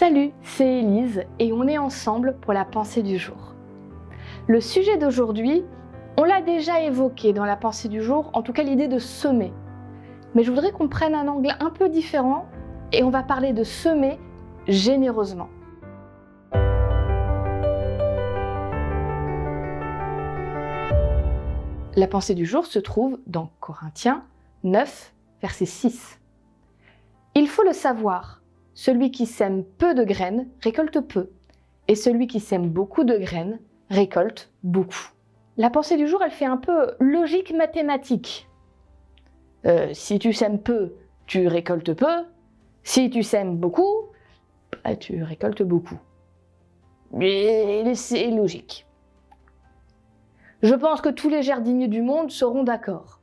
Salut, c'est Élise et on est ensemble pour la pensée du jour. Le sujet d'aujourd'hui, on l'a déjà évoqué dans la pensée du jour, en tout cas l'idée de semer. Mais je voudrais qu'on prenne un angle un peu différent et on va parler de semer généreusement. La pensée du jour se trouve dans Corinthiens 9, verset 6. Il faut le savoir, celui qui sème peu de graines récolte peu, et celui qui sème beaucoup de graines récolte beaucoup. La pensée du jour, elle fait un peu logique mathématique. Si tu sèmes peu, tu récoltes peu. Si tu sèmes beaucoup, tu récoltes beaucoup. Mais c'est logique. Je pense que tous les jardiniers du monde seront d'accord.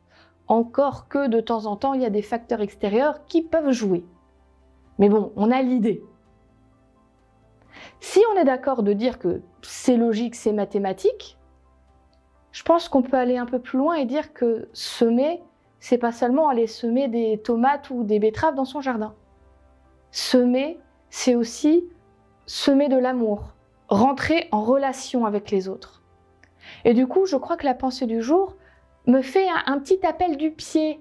Encore que de temps en temps, il y a des facteurs extérieurs qui peuvent jouer. Mais bon, on a l'idée. Si on est d'accord de dire que c'est logique, c'est mathématique, je pense qu'on peut aller un peu plus loin et dire que semer, c'est pas seulement aller semer des tomates ou des betteraves dans son jardin. Semer, c'est aussi semer de l'amour, rentrer en relation avec les autres. Et du coup, je crois que la pensée du jour me fait un petit appel du pied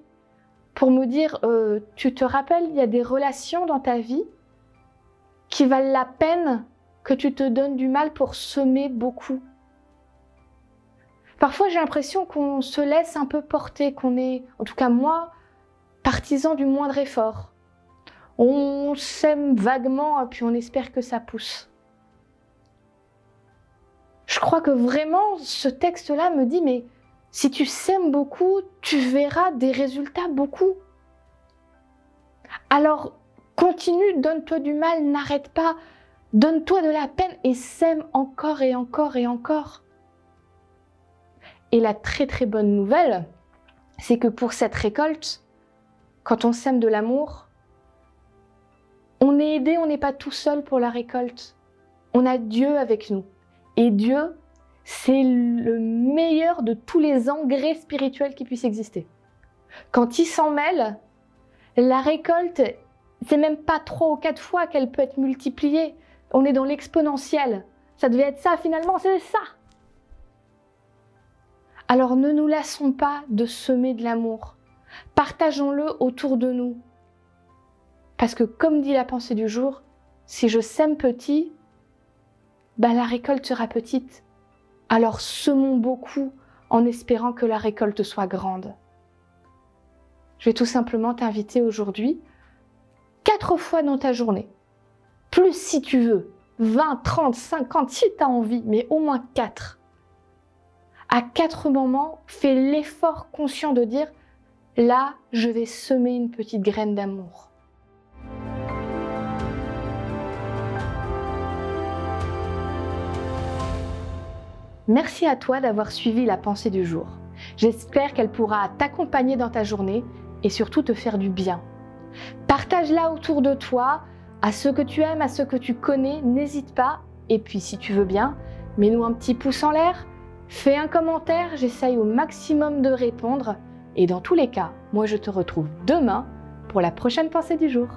pour me dire, tu te rappelles, il y a des relations dans ta vie qui valent la peine que tu te donnes du mal pour semer beaucoup. Parfois, j'ai l'impression qu'on se laisse un peu porter, qu'on est, en tout cas moi, partisan du moindre effort. On sème vaguement et puis on espère que ça pousse. Je crois que vraiment, ce texte-là me dit, mais si tu sèmes beaucoup, tu verras des résultats beaucoup. Alors, continue, donne-toi du mal, n'arrête pas, donne-toi de la peine et sème encore et encore et encore. Et la très très bonne nouvelle, c'est que pour cette récolte, quand on sème de l'amour, on est aidé, on n'est pas tout seul pour la récolte. On a Dieu avec nous. Et Dieu, c'est le meilleur de tous les engrais spirituels qui puissent exister. Quand il s'en mêle, la récolte, c'est même pas 3 ou 4 fois qu'elle peut être multipliée. On est dans l'exponentiel. Ça devait être ça, finalement, c'est ça. Alors ne nous lassons pas de semer de l'amour. Partageons-le autour de nous. Parce que comme dit la pensée du jour, si je sème petit, la récolte sera petite. Alors semons beaucoup en espérant que la récolte soit grande. Je vais tout simplement t'inviter aujourd'hui 4 fois dans ta journée. Plus si tu veux, 20, 30, 50, si tu as envie, mais au moins 4. À 4 moments, fais l'effort conscient de dire « Là, je vais semer une petite graine d'amour ». Merci à toi d'avoir suivi la pensée du jour. J'espère qu'elle pourra t'accompagner dans ta journée et surtout te faire du bien. Partage-la autour de toi, à ceux que tu aimes, à ceux que tu connais, n'hésite pas. Et puis si tu veux bien, mets-nous un petit pouce en l'air, fais un commentaire, j'essaye au maximum de répondre. Et dans tous les cas, moi je te retrouve demain pour la prochaine pensée du jour.